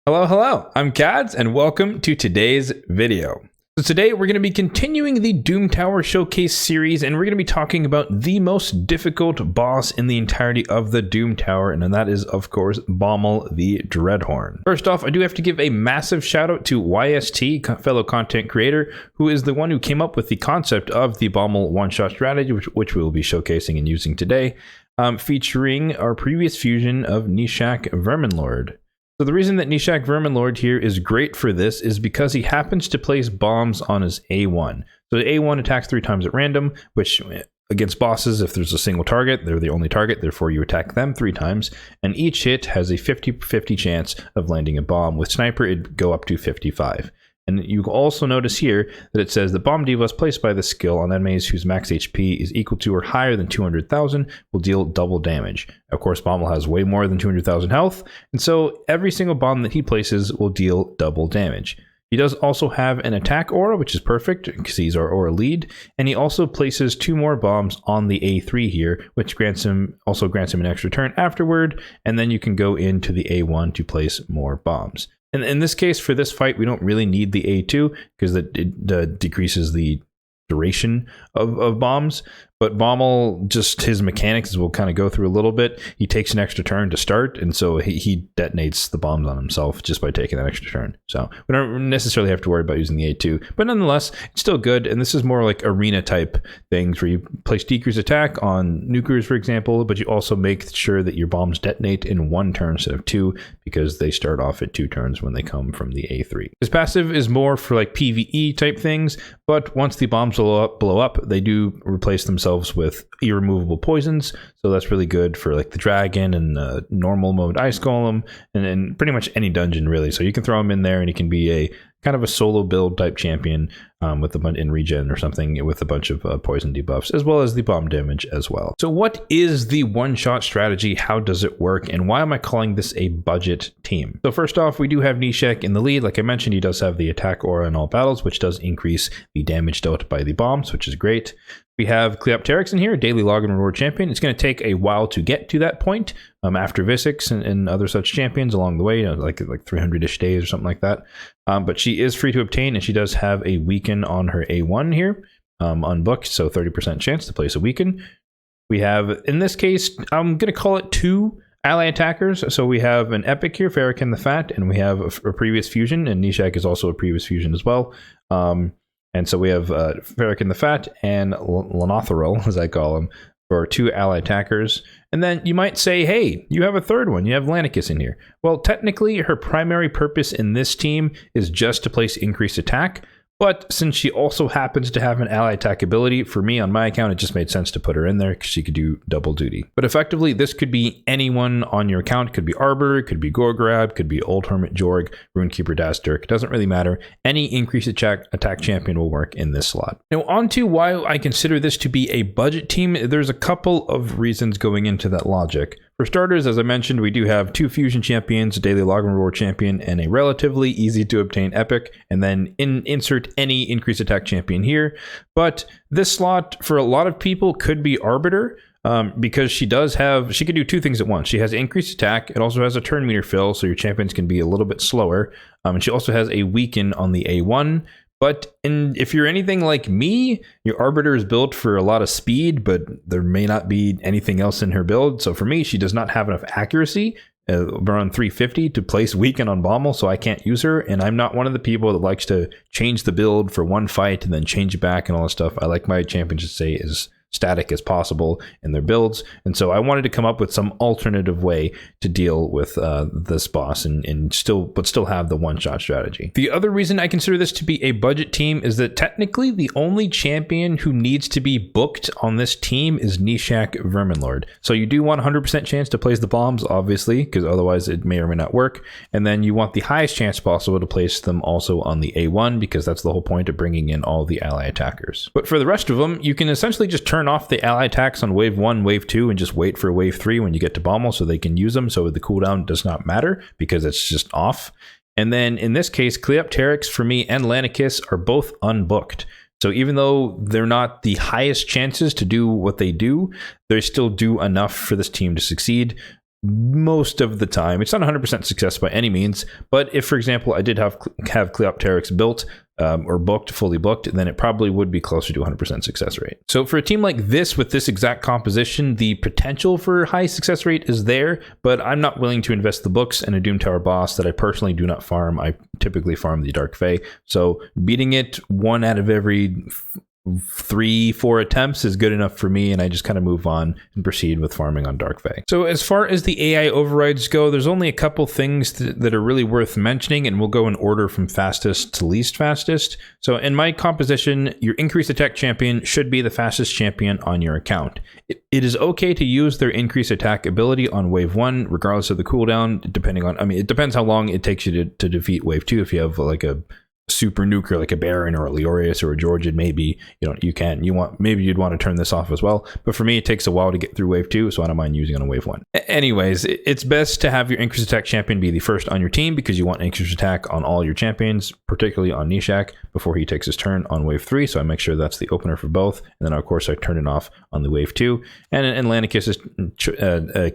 Hello, I'm Kads, and welcome to today's video. So today we're going to be continuing the Doom Tower Showcase series, and we're going to be talking about the most difficult boss in the entirety of the Doom Tower, and that is, of course, Bommal the Dreadhorn. First off, I do have to give a massive shout out to YST, fellow content creator, who is the one who came up with the concept of the Bommal one-shot strategy, which we will be showcasing and using today, featuring our previous fusion of Gnishak Verminlord. So the reason that Gnishak Verminlord here is great for this is because he happens to place bombs on his A1. So the A1 attacks 3 times at random, which against bosses, if there's a single target, they're the only target, therefore you attack them 3 times, and each hit has a 50-50 chance of landing a bomb. With Sniper, it'd go up to 55. And you will also notice here that it says the bomb debuff placed by this skill on enemies whose max HP is equal to or higher than 200,000 will deal double damage. Of course, Bommal has way more than 200,000 health, and so every single bomb that he places will deal double damage. He does also have an attack aura, which is perfect because he's our aura lead, and he also places 2 more bombs on the A3 here, which also grants him an extra turn afterward, and then you can go into the A1 to place more bombs. And in this case, for this fight, we don't really need the A2 because it decreases the duration of bombs. But Bommal, just his mechanics, we'll kind of go through a little bit. He takes an extra turn to start, and so he detonates the bombs on himself just by taking that extra turn. So we don't necessarily have to worry about using the A2, but nonetheless, it's still good. And this is more like arena type things where you place decrease attack on nukers, for example, but you also make sure that your bombs detonate in 1 turn instead of 2 because they start off at 2 turns when they come from the A3. His passive is more for like PvE type things, but once the bombs blow up, they do replace themselves with irremovable poisons, so that's really good for like the dragon and the normal mode ice golem and pretty much any dungeon really. So you can throw him in there and he can be a kind of a solo build type champion with a bunch in regen or something with a bunch of poison debuffs, as well as the bomb damage as well. So what is the one-shot strategy? How does it work? And why am I calling this a budget team? So first off, we do have Gnishak in the lead. Like I mentioned, he does have the attack aura in all battles, which does increase the damage dealt by the bombs, which is great. We have Cleopteryx in here, daily login reward champion. It's going to take a while to get to that point after Visix and other such champions along the way, like 300-ish days or something like that. But she is free to obtain, and she does have a weaken on her A1 here, unbooked, so 30% chance to place a weaken. We have, in this case, I'm going to call it 2 ally attackers. So we have an epic here, Farrakhan the Fat, and we have a previous fusion, and Gnishak is also a previous fusion as well. And so we have Farrakhan the Fat and Lanothril, as I call him, for 2 ally attackers. And then you might say, hey, you have a third one. You have Lanicus in here. Well, technically, her primary purpose in this team is just to place increased attack. But since she also happens to have an ally attack ability, for me on my account, it just made sense to put her in there because she could do double duty. But effectively, this could be anyone on your account. It could be Arbor, it could be Gorgrab, could be Old Hermit Jorg, Runekeeper Dasturk. It doesn't really matter. Any increased attack champion will work in this slot. Now, on to why I consider this to be a budget team. There's a couple of reasons going into that logic. For starters, as I mentioned, we do have 2 fusion champions, a daily login reward champion, and a relatively easy to obtain epic, and then insert any increased attack champion here. But this slot for a lot of people could be Arbiter, because she can do 2 things at once. She has increased attack. It also has a turn meter fill, so your champions can be a little bit slower. And she also has a weaken on the A1. But if you're anything like me, your Arbiter is built for a lot of speed, but there may not be anything else in her build. So for me, she does not have enough accuracy, around 350, to place weaken on Bommal, so I can't use her. And I'm not one of the people that likes to change the build for one fight and then change it back and all that stuff. I like my champions to stay as static as possible in their builds, and so I wanted to come up with some alternative way to deal with this boss and still have the one-shot strategy. The other reason I consider this to be a budget team is that technically the only champion who needs to be booked on this team is Gnishak Verminlord. So you do want 100% chance to place the bombs, obviously, because otherwise it may or may not work, and then you want the highest chance possible to place them also on the A1, because that's the whole point of bringing in all the ally attackers. But for the rest of them, you can essentially just turn off the ally attacks on wave 1, wave 2, and just wait for wave 3 when you get to Bommal so they can use them, so the cooldown does not matter because it's just off. And then in this case, Cleopteryx for me and Lanicus are both unbooked. So even though they're not the highest chances to do what they do, they still do enough for this team to succeed. most of the time. It's not 100% success by any means, but if, for example, I did have Cleopteryx built or booked, fully booked, then it probably would be closer to 100% success rate. So for a team like this with this exact composition, the potential for high success rate is there, but I'm not willing to invest the books in a Doom Tower boss that I personally do not farm. I typically farm the Dark Fae. So beating it 1 out of every 3-4 attempts is good enough for me, and I just kind of move on and proceed with farming on Dark Fae. So as far as the AI overrides go, there's only a couple things that are really worth mentioning, and we'll go in order from fastest to least fastest. So in my composition, your increased attack champion should be the fastest champion on your account. It is okay to use their increased attack ability on wave 1, regardless of the cooldown, depending on, I mean, it depends how long it takes you to defeat wave 2. If you have like a super nuker like a Baron or a Leorius or a Georgian, maybe maybe you'd want to turn this off as well, but for me it takes a while to get through wave 2, so I don't mind using it on wave 1. Anyways, it's best to have your increased attack champion be the first on your team, because you want increased attack on all your champions, particularly on Gnishak, before he takes his turn on wave 3, so I make sure that's the opener for both, and then of course I turn it off on the wave 2. And in Lanicus's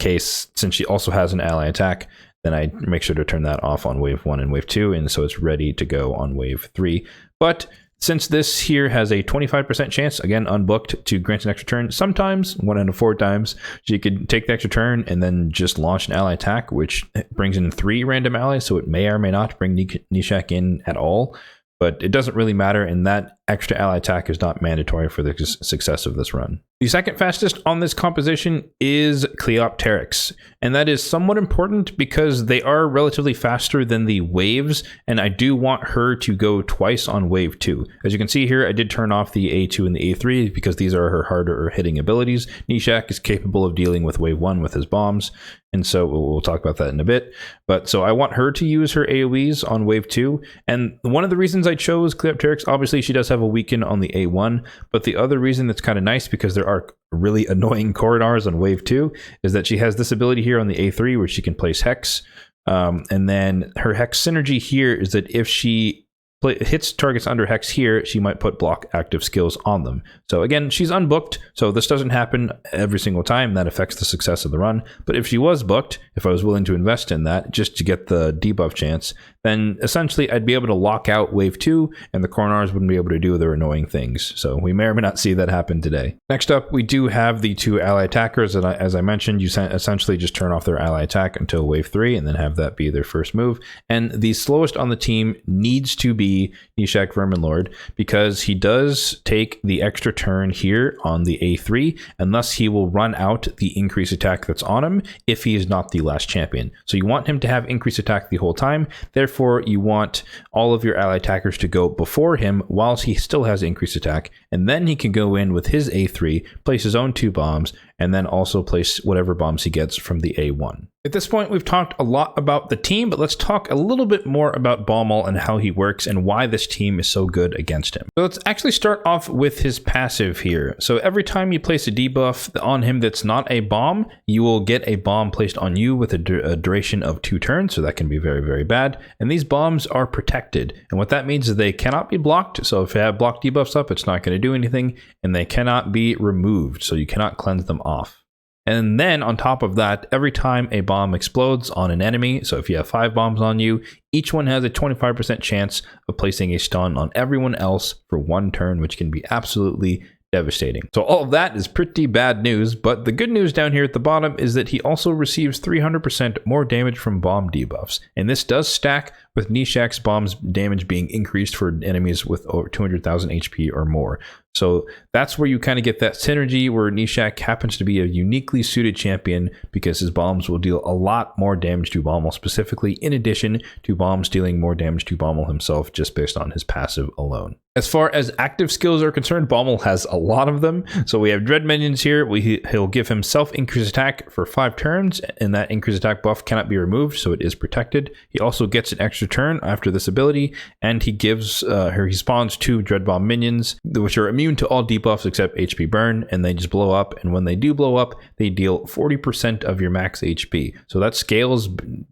case, since she also has an ally attack, then I make sure to turn that off on wave 1 and wave 2, and so it's ready to go on wave 3. But since this here has a 25% chance, again unbooked, to grant an extra turn, sometimes 1 out of 4 times, so you could take the extra turn and then just launch an ally attack, which brings in 3 random allies, so it may or may not bring Gnishak in at all. But it doesn't really matter, and that extra ally attack is not mandatory for the success of this run. The second fastest on this composition is Cleopteryx, and that is somewhat important because they are relatively faster than the waves, and I do want her to go twice on wave 2. As you can see here, I did turn off the A2 and the A3 because these are her harder hitting abilities. Gnishak is capable of dealing with wave 1 with his bombs, and so we'll talk about that in a bit. But so I want her to use her AoEs on wave 2, and one of the reasons I chose Cleopteryx, obviously she does have a weaken on the A1, but the other reason that's kind of nice, because there are really annoying corridors on wave 2, is that she has this ability here on the A3 where she can place Hex, and then her Hex synergy here is that if she hits targets under Hex here, she might put block active skills on them. So again, she's unbooked, so this doesn't happen every single time. That affects the success of the run. But if she was booked, if I was willing to invest in that just to get the debuff chance, then essentially I'd be able to lock out wave 2, and the Coronars wouldn't be able to do their annoying things. So we may or may not see that happen today. Next up, we do have the 2 ally attackers, and as I mentioned, you essentially just turn off their ally attack until wave 3, and then have that be their first move. And the slowest on the team needs to be Gnishak Verminlord, because he does take the extra turn here on the A3, and thus he will run out the increased attack that's on him if he is not the last champion. So you want him to have increased attack the whole time. Therefore, you want all of your ally attackers to go before him whilst he still has increased attack, and then he can go in with his A3, place his own 2 bombs, and then also place whatever bombs he gets from the A1. At this point, we've talked a lot about the team, but let's talk a little bit more about Bommal and how he works and why this team is so good against him. So let's actually start off with his passive here. So every time you place a debuff on him that's not a bomb, you will get a bomb placed on you with a duration of 2 turns, so that can be very, very bad. And these bombs are protected, and what that means is they cannot be blocked. So if you have blocked debuffs up, it's not going to do anything, and they cannot be removed, so you cannot cleanse them off. And then on top of that, every time a bomb explodes on an enemy, so if you have 5 bombs on you, each one has a 25% chance of placing a stun on everyone else for 1 turn, which can be absolutely devastating. So all of that is pretty bad news, but the good news down here at the bottom is that he also receives 300% more damage from bomb debuffs, and this does stack with Gnishak's bombs damage being increased for enemies with over 200,000 HP or more. So that's where you kind of get that synergy, where Gnishak happens to be a uniquely suited champion because his bombs will deal a lot more damage to Bommal specifically, in addition to bombs dealing more damage to Bommal himself just based on his passive alone. As far as active skills are concerned, Bommal has a lot of them. So we have Dread Minions here. He'll give himself increased attack for 5 turns, and that increased attack buff cannot be removed, so it is protected. He also gets an extra turn after this ability, and he gives he spawns 2 Dread Bomb minions, which are immune immune to all debuffs except HP burn, and they just blow up. And when they do blow up, they deal 40% of your max HP. So that scales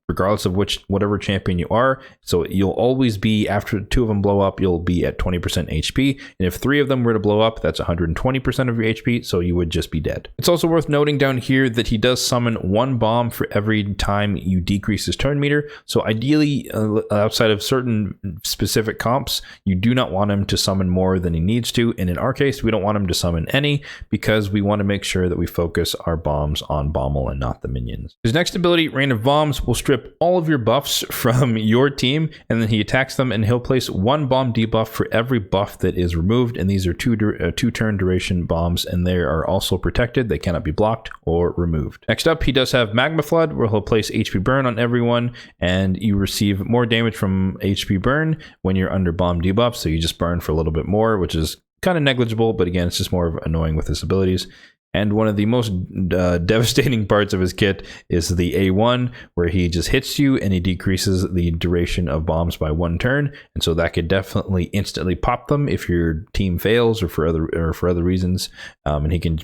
regardless of whatever champion you are. So you'll always be, after 2 of them blow up, you'll be at 20% HP. And if 3 of them were to blow up, that's 120% of your HP. So you would just be dead. It's also worth noting down here that he does summon 1 bomb for every time you decrease his turn meter. So ideally, outside of certain specific comps, you do not want him to summon more than he needs to. And in our case, we don't want him to summon any because we want to make sure that we focus our bombs on Bommal and not the minions. His next ability, Rain of Bombs, will strip all of your buffs from your team, and then he attacks them, and he'll place 1 bomb debuff for every buff that is removed. And these are 2 turn duration bombs, and they are also protected. They cannot be blocked or removed. Next up, he does have Magma Flood, where he'll place HP burn on everyone, and you receive more damage from HP burn when you're under bomb debuff. So you just burn for a little bit more, which is kind of negligible, but again, it's just more of annoying with his abilities. And one of the most devastating parts of his kit is the A1, where he just hits you and he decreases the duration of bombs by 1 turn. And so that could definitely instantly pop them if your team fails or for other reasons. And he can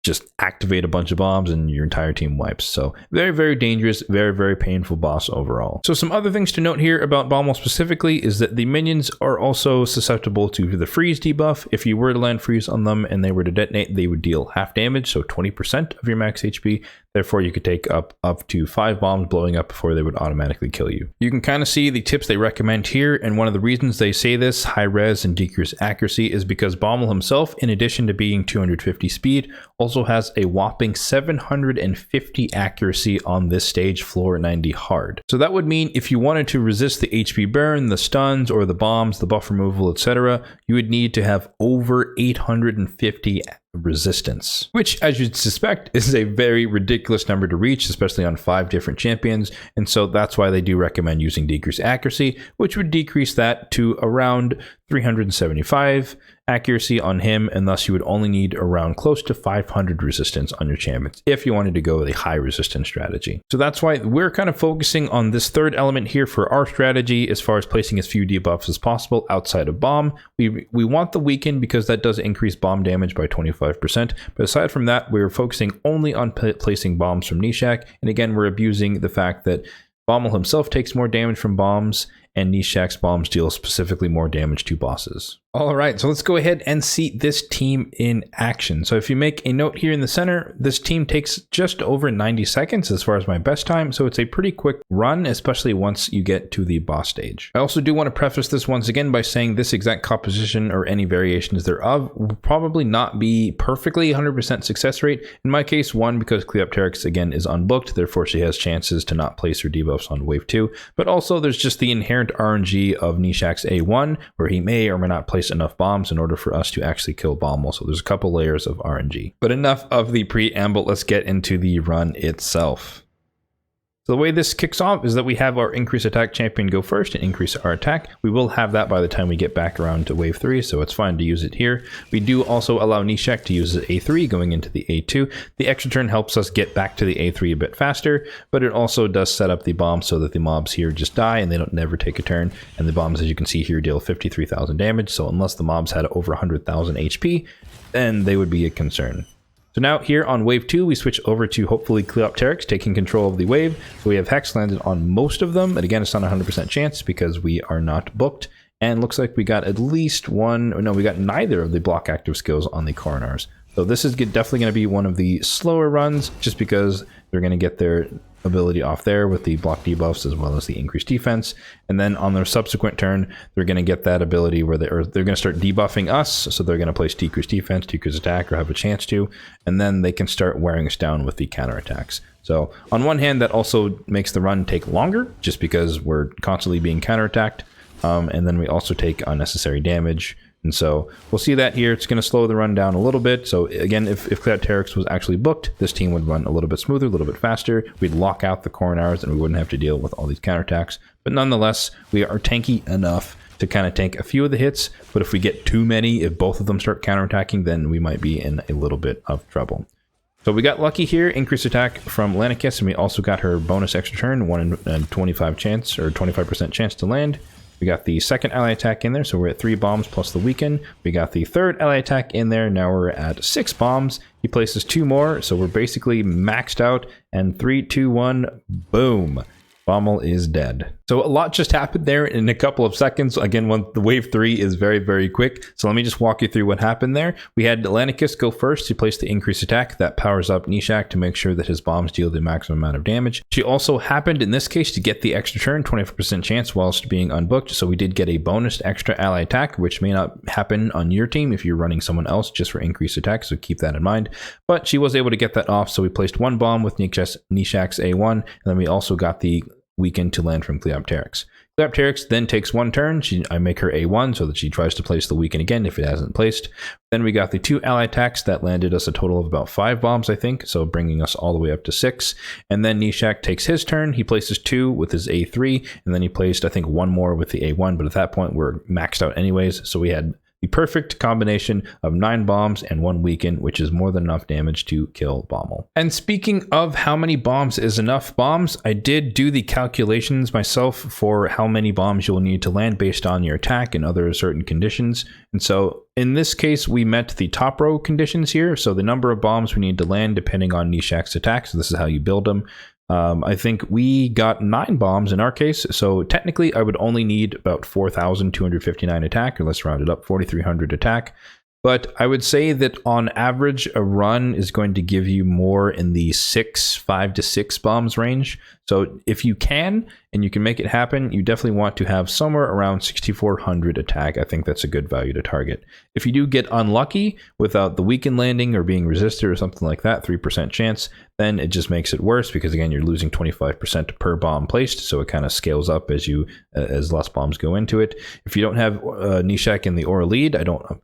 just activate a bunch of bombs and your entire team wipes. So very, very dangerous, very, very painful boss overall. So some other things to note here about Bommal specifically is that the minions are also susceptible to the freeze debuff. If you were to land freeze on them and they were to detonate, they would deal half damage, so 20% of your max HP. Therefore, you could take up to 5 bombs blowing up before they would automatically kill you. You can kind of see the tips they recommend here, and one of the reasons they say this, high res and decreased accuracy, is because Bommal himself, in addition to being 250 speed, also has a whopping 750 accuracy on this stage, floor 90 hard. So that would mean if you wanted to resist the HP burn, the stuns, or the bombs, the buff removal, etc., you would need to have over 850 resistance, which, as you'd suspect, is a very ridiculous number to reach, especially on 5 different champions. And so that's why they do recommend using decreased accuracy, which would decrease that to around 375 accuracy on him, and thus you would only need around close to 500 resistance on your champions if you wanted to go with a high resistance strategy. So that's why we're kind of focusing on this third element here for our strategy, as far as placing as few debuffs as possible outside of bomb. We want the weaken because that does increase bomb damage by 25%, but aside from that, we're focusing only on placing bombs from Gnishak. And again, we're abusing the fact that Bommal himself takes more damage from bombs, and Gnishak's bombs deal specifically more damage to bosses. All right, so let's go ahead and see this team in action. So if you make a note here in the center, this team takes just over 90 seconds as far as my best time. So it's a pretty quick run, especially once you get to the boss stage. I also do want to preface this once again by saying this exact composition or any variations thereof will probably not be perfectly 100% success rate. In my case, 1, because Cleopteryx again is unbooked, therefore she has chances to not place her debuffs on wave 2. But also there's just the inherent RNG of Gnishak's A1, where he may or may not place enough bombs in order for us to actually kill Bommal. So there's a couple layers of RNG. But enough of the preamble, let's get into the run itself. So the way this kicks off is that we have our increase attack champion go first and increase our attack. We will have that by the time we get back around to wave 3, so it's fine to use it here. We do also allow Gnishak to use his A3 going into the A2. The extra turn helps us get back to the A3 a bit faster, but it also does set up the bombs so that the mobs here just die and they don't never take a turn. And the bombs, as you can see here, deal 53,000 damage. So unless the mobs had over 100,000 HP, then they would be a concern. So now here on wave 2, we switch over to hopefully Cleopteryx taking control of the wave. So we have Hex landed on most of them, but again, it's not a 100% chance because we are not booked. And looks like we got at least one, or no, we got neither of the block active skills on the Coronars. So this is definitely going to be one of the slower runs, just because they're going to get their ability off there with the block debuffs as well as the increased defense. And then on their subsequent turn, they're going to get that ability where they're going to start debuffing us. So they're going to place decreased defense, decreased attack, or have a chance to. And then they can start wearing us down with the counterattacks. So on one hand, that also makes the run take longer, just because we're constantly being counterattacked. And then we also take unnecessary damage. And so we'll see that here. It's going to slow the run down a little bit. So again, if Cleopteryx was actually booked, this team would run a little bit smoother, a little bit faster. We'd lock out the Coronars and we wouldn't have to deal with all these counterattacks. But nonetheless, we are tanky enough to kind of tank a few of the hits. But if we get too many, if both of them start counterattacking, then we might be in a little bit of trouble. So we got lucky here, increased attack from Lanicus, and we also got her bonus extra turn, 1 in 25 chance, or 25% chance to land. We got the second ally attack in there, so we're at 3 bombs plus the weaken. We got the third ally attack in there, now we're at 6 bombs. He places 2 more, so we're basically maxed out, and 3, 2, 1, boom. Bommal is dead. So a lot just happened there in a couple of seconds. Again, the wave 3 is very, very quick. So let me just walk you through what happened there. We had Atlanticus go first. He placed the increased attack. That powers up Gnishak to make sure that his bombs deal the maximum amount of damage. She also happened, in this case, to get the extra turn, 24% chance whilst being unbooked. So we did get a bonus extra ally attack, which may not happen on your team if you're running someone else just for increased attack. So keep that in mind. But she was able to get that off. So we placed 1 bomb with Gnishak's A1. And then we also got the weaken to land from Cleopteryx. Cleopteryx then takes 1 turn. I make her A1 so that she tries to place the weaken again if it hasn't placed. Then we got the 2 ally attacks that landed us a total of about 5 bombs, I think, so bringing us all the way up to 6. And then Gnishak takes his turn. He places 2 with his A3, and then he placed, I think, 1 more with the A1, but at that point we're maxed out anyways, so we had the perfect combination of 9 bombs and 1 weaken, which is more than enough damage to kill Bommal. And speaking of how many bombs is enough bombs, I did do the calculations myself for how many bombs you'll need to land based on your attack and other certain conditions. And so in this case, we met the top row conditions here. So the number of bombs we need to land depending on Gnishak's attack. So this is how you build them. I think we got 9 bombs in our case, so technically I would only need about 4,259 attack, or let's round it up, 4,300 attack. But I would say that on average, a run is going to give you more in the 5 to 6 bombs range. So if you can, and you can make it happen, you definitely want to have somewhere around 6,400 attack. I think that's a good value to target. If you do get unlucky without the weaken landing or being resisted or something like that, 3% chance, then it just makes it worse because again, you're losing 25% per bomb placed. So it kind of scales up as less bombs go into it. If you don't have Gnishak in the aura lead,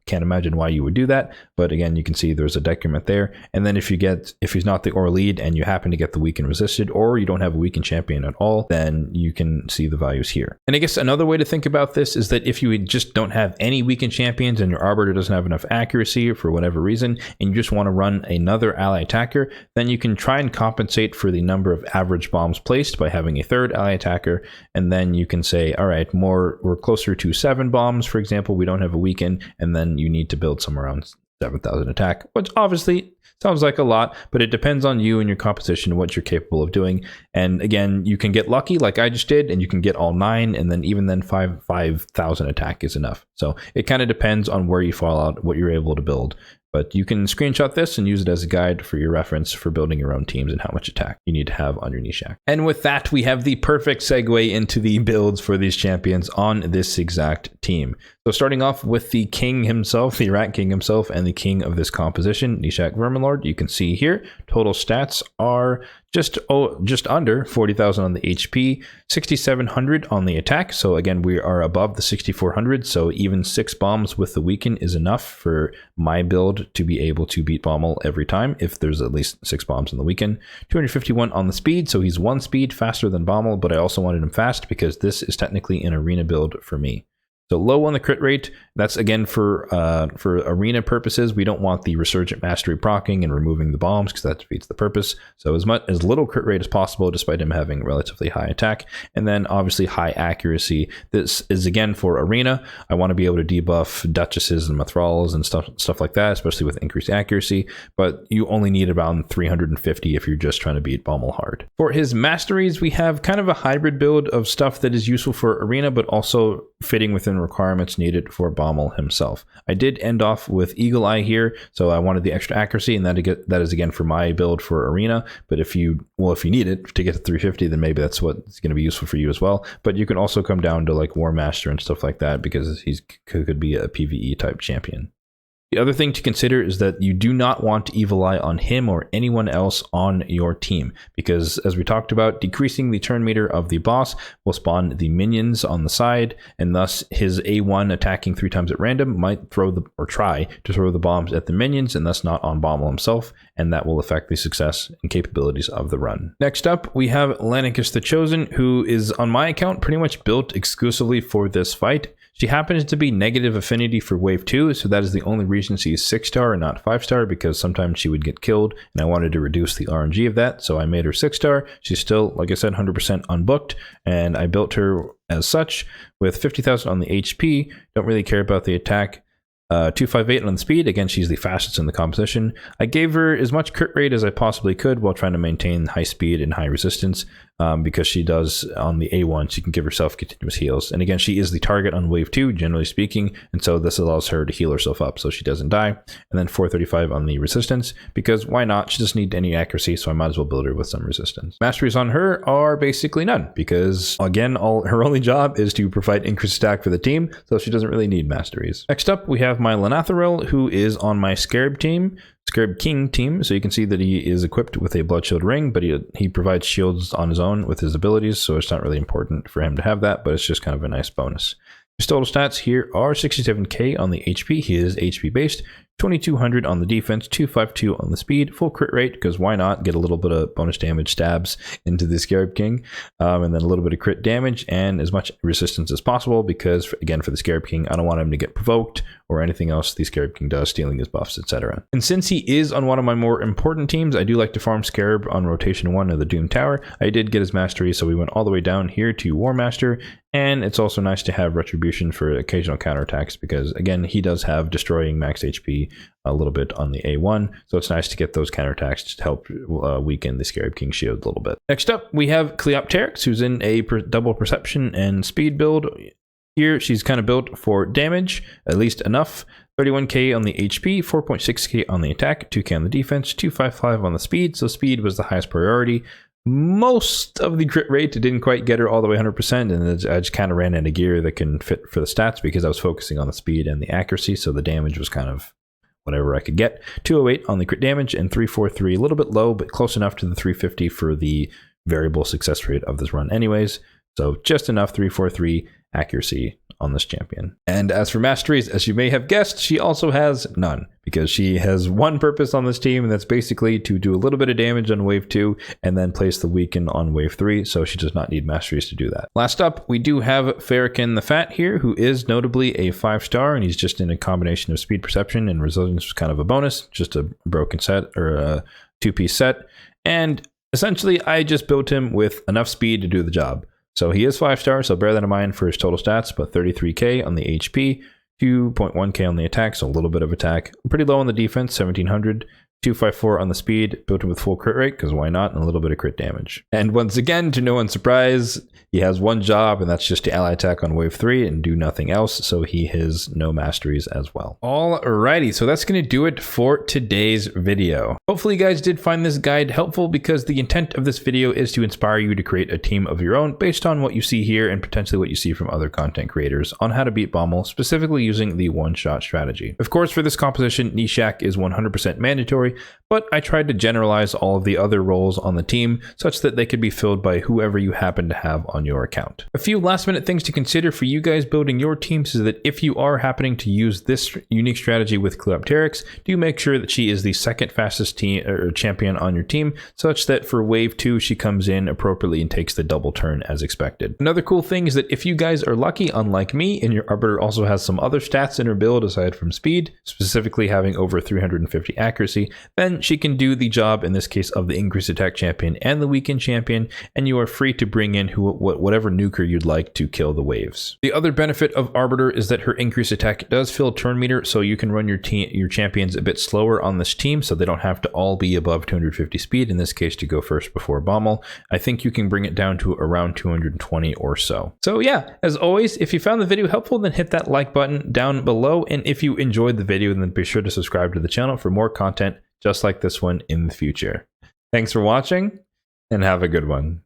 can't imagine why you would do that. But again, you can see there's a decrement there. And then if he's not the aura lead and you happen to get the weaken resisted, or you don't have a weaken champion at all, then you can see the values here. And I guess another way to think about this is that if you just don't have any weaken champions and your arbiter doesn't have enough accuracy for whatever reason, and you just want to run another ally attacker, then you can try and compensate for the number of average bombs placed by having a third ally attacker. And then you can say, all right, we're closer to 7 bombs, for example, we don't have a weaken, and then you need to build somewhere around 7,000 attack, which obviously sounds like a lot, but it depends on you and your composition, what you're capable of doing. And again, you can get lucky like I just did, and you can get all 9, and then even then 5,000 attack is enough. So it kind of depends on where you fall out, what you're able to build. But you can screenshot this and use it as a guide for your reference for building your own teams and how much attack you need to have on your Gnishak. And with that, we have the perfect segue into the builds for these champions on this exact team. So starting off with the king himself, the Rat King himself, and the king of this composition, Gnishak Verminlord, you can see here, total stats are just under 40,000 on the HP, 6,700 on the attack. So again, we are above the 6,400. So even 6 bombs with the weaken is enough for my build to be able to beat Bommal every time if there's at least 6 bombs in the weaken. 251 on the speed. So he's 1 speed faster than Bommal, but I also wanted him fast because this is technically an arena build for me. So low on the crit rate, that's again for arena purposes. We don't want the Resurgent Mastery proccing and removing the bombs because that defeats the purpose. So as little crit rate as possible, despite him having relatively high attack. And then obviously high accuracy. This is again for arena. I want to be able to debuff Duchesses and Mithrals and stuff like that, especially with increased accuracy. But you only need around 350 if you're just trying to beat Bommal hard. For his masteries, we have kind of a hybrid build of stuff that is useful for arena, but also fitting within requirements needed for Bommal himself. I did end off with Eagle Eye here, so I wanted the extra accuracy, and that is again for my build for arena. But if you need it to get to 350, then maybe that's what's going to be useful for you as well. But you can also come down to like War Master and stuff like that because he could be a PvE type champion. The other thing to consider is that you do not want Evil Eye on him or anyone else on your team, because as we talked about, decreasing the turn meter of the boss will spawn the minions on the side, and thus his A1 attacking 3 times at random might try to throw the bombs at the minions and thus not on Bommal himself, and that will affect the success and capabilities of the run. Next up, we have Atlanticus the Chosen, who is on my account pretty much built exclusively for this fight. She happens to be negative affinity for wave 2, so that is the only reason she is 6-star and not 5-star, because sometimes she would get killed, and I wanted to reduce the RNG of that, so I made her 6-star. She's still, like I said, 100% unbooked, and I built her as such with 50,000 on the HP. Don't really care about the attack. 258 on the speed. Again, she's the fastest in the composition. I gave her as much crit rate as I possibly could while trying to maintain high speed and high resistance, because she does, on the A1, she can give herself continuous heals. And again, she is the target on wave 2, generally speaking, and so this allows her to heal herself up so she doesn't die. And then 435 on the resistance, because why not? She doesn't need any accuracy, so I might as well build her with some resistance. Masteries on her are basically none, because again, her only job is to provide increased attack for the team, so she doesn't really need masteries. Next up, we have my Lanatharel, who is on my Scarab King team, so you can see that he is equipped with a Blood Shield ring, but he provides shields on his own with his abilities, so it's not really important for him to have that, but it's just kind of a nice bonus. His total stats here are 67k on the HP. He is HP based, 2200 on the defense, 252 on the speed, full crit rate, because why not get a little bit of bonus damage stabs into the Scarab King, and then a little bit of crit damage and as much resistance as possible, because again, for the Scarab King, I don't want him to get provoked or anything else the Scarab King does, stealing his buffs, etc. And since he is on one of my more important teams, I do like to farm Scarab on rotation 1 of the Doom Tower. I did get his mastery, so we went all the way down here to War Master, and it's also nice to have Retribution for occasional counterattacks, because again, he does have destroying max HP a little bit on the A1, so it's nice to get those counterattacks to help weaken the Scarab King shield a little bit. Next up, we have Cleopteryx, who's in a double perception and speed build. Here, she's kind of built for damage, at least enough. 31k on the HP, 4.6k on the attack, 2k on the defense, 255 on the speed, so speed was the highest priority. Most of the crit rate didn't quite get her all the way 100%, and I just kind of ran out of gear that can fit for the stats because I was focusing on the speed and the accuracy, so the damage was kind of whatever I could get. 208 on the crit damage and 343, a little bit low, but close enough to the 350 for the variable success rate of this run anyways. So just enough 343 accuracy on this champion. And as for masteries, as you may have guessed, she also has none, because she has one purpose on this team, and that's basically to do a little bit of damage on wave 2 and then place the weaken on wave 3, so she does not need masteries to do that. Last up, we do have Farrakhan the Fat here, who is notably a 5-star, and he's just in a combination of speed perception and resilience, was kind of a bonus, just a broken set or a 2-piece set. And essentially, I just built him with enough speed to do the job. So he is 5-star, so bear that in mind for his total stats, but 33k on the HP, 2.1k on the attack, so a little bit of attack. Pretty low on the defense, 1700, 254 on the speed, built him with full crit rate, because why not, and a little bit of crit damage. And once again, to no one's surprise, he has one job, and that's just to ally attack on wave 3 and do nothing else, so he has no masteries as well. Alrighty, so that's going to do it for today's video. Hopefully you guys did find this guide helpful, because the intent of this video is to inspire you to create a team of your own based on what you see here and potentially what you see from other content creators on how to beat Bommal, specifically using the one-shot strategy. Of course, for this composition, Gnishak is 100% mandatory, but I tried to generalize all of the other roles on the team such that they could be filled by whoever you happen to have on your account. A few last minute things to consider for you guys building your teams is that if you are happening to use this unique strategy with Cleopteryx, do make sure that she is the second fastest team or champion on your team, such that for wave 2 she comes in appropriately and takes the double turn as expected. Another cool thing is that if you guys are lucky, unlike me, and your Arbiter also has some other stats in her build aside from speed, specifically having over 350 accuracy, then she can do the job in this case of the increased attack champion and the weakened champion, and you are free to bring in whatever nuker you'd like to kill the waves. The other benefit of Arbiter is that her increased attack does fill turn meter, so you can run your champions a bit slower on this team, so they don't have to all be above 250 speed, in this case to go first before Bommal. I think you can bring it down to around 220 or so. So yeah, as always, if you found the video helpful, then hit that like button down below, and if you enjoyed the video, then be sure to subscribe to the channel for more content just like this one in the future. Thanks for watching, and have a good one.